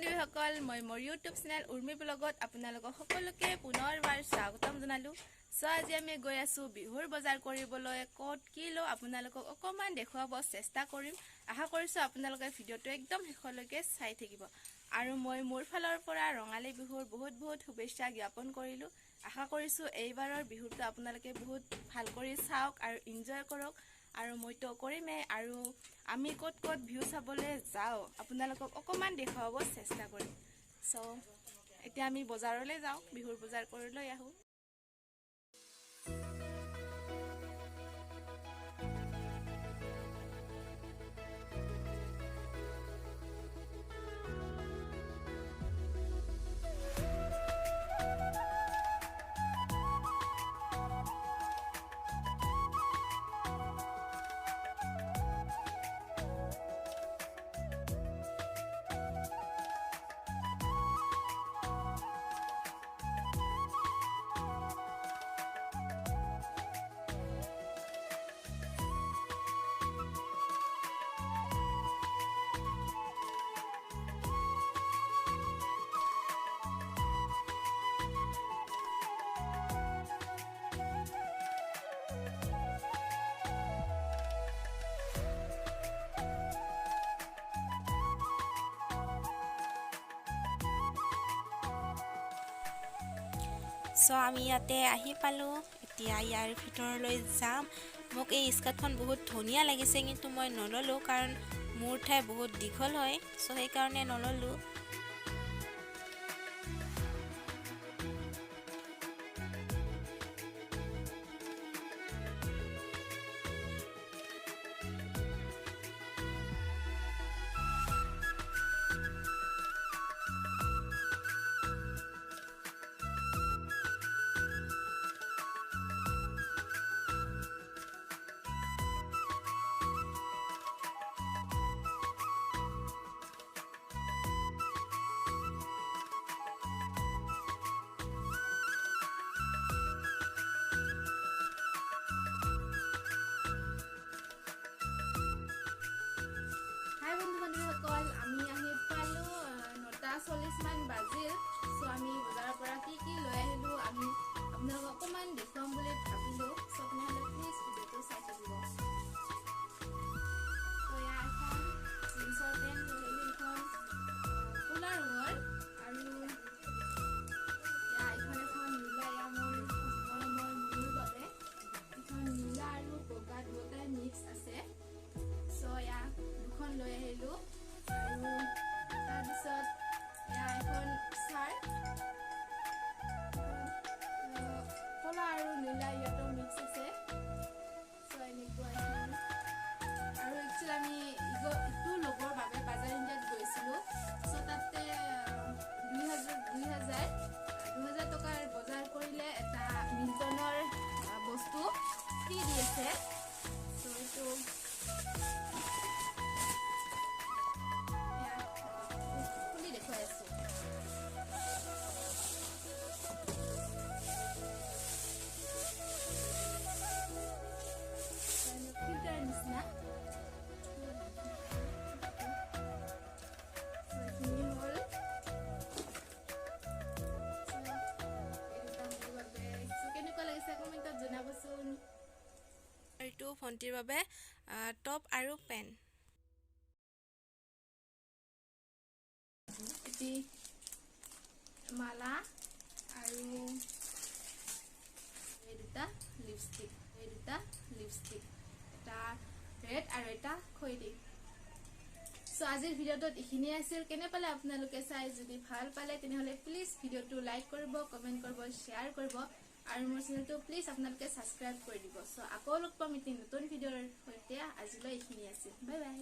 বন্ধুসকল মই মোৰ ইউটিউব চেনেল উৰ্মি ব্লগত আপোনালোকক সকলোকে পুনৰবাৰ স্বাগতম জনালোঁ। আজি আমি গৈ আছোঁ বিহুৰ বজাৰ কৰিবলৈ। ক'ত কি লওঁ আপোনালোকক অকণমান দেখুৱাব চেষ্টা কৰিম। আশা কৰিছোঁ আপোনালোকে ভিডিঅ'টো একদম শেষলৈকে চাই থাকিব। আৰু মই মোৰ ফালৰ পৰা ৰঙালী বিহুৰ বহুত বহুত শুভেচ্ছা জ্ঞাপন কৰিলোঁ। আশা কৰিছোঁ এইবাৰৰ বিহুটো আপোনালোকে বহুত ভাল কৰি চাওক আৰু এনজয় কৰক। আৰু মইতো কৰিমেই। আৰু আমি ক'ত ক'ত ভিউ চাবলৈ যাওঁ আপোনালোকক অকণমান দেখুৱাব চেষ্টা কৰিম। এতিয়া আমি বজাৰলৈ যাওঁ, বিহুৰ বজাৰ কৰি লৈ আহোঁ। আমি ইয়াতে আহি পালোঁ। এতিয়া ইয়াৰ ভিতৰলৈ যাম। মোক এই স্কাৰ্টখন বহুত ধুনীয়া লাগিছে, কিন্তু মই নল'লোঁ কাৰণ মোৰ ঠাই বহুত দীঘল হয়, সেইকাৰণে নল'লোঁ। বন্ধুসকল আমি আহি পালোঁ 9:40 মান বাজিল। আমি বজাৰৰ পৰা কি কি লৈ আহিলোঁ আমি আপোনালোকক অকণমান দেখুৱাম বুলি ভাবিলোঁ। আপোনালোকে প্লিজ ভিডিঅ'টো চাই থাকিব। ইয়াৰ এখন জিন্সৰ পেণ্ট লৈ আহিলোঁ, এখন ক'লা ৰঙৰ, আৰু এইখন এখন নীলা, মোৰ মনৰ বাবে এখন নীলা আৰু বগা দুয়োটাই মিক্স আছে। দুখন লৈ আহিলোঁ। আৰু তাৰপিছত এখন চাৰ্ট, ক'লা আৰু নীলা ইয়াতো মিক্স আছে। এনেকুৱা এখন। আৰু একচুৱেলি আমি ইটো ল'বৰ বাবে বাজাৰ ইণ্ডিয়াত গৈছিলোঁ। তাতে 2000 টকাৰ বজাৰ কৰিলে এটা মিল্টনৰ বস্তু ফ্ৰী দি আছে। এইটো এইটো ভণ্টিৰ বাবে টপ আৰু পেণ্ট। মালা আৰু এই দুটা লিপষ্টিক, এটা ৰেড আৰু এটা খয়েৰী। আজিৰ ভিডিঅ'টোত এইখিনিয়ে আছিল। কেনে পালে আপোনালোকে চাই? যদি ভাল পালে তেনেহ'লে প্লিজ ভিডিঅ'টো লাইক কৰিব, কমেণ্ট কৰিব, শ্বেয়াৰ কৰিব, আৰু মোৰ চেনেলটো প্লিজ আপোনালোকে ছাবস্ক্ৰাইব কৰি দিব। আকৌ লগ পাম এটি নতুন ভিডিঅ'ৰ সৈতে। আজিলৈ এইখিনি আছিল। Bye bye.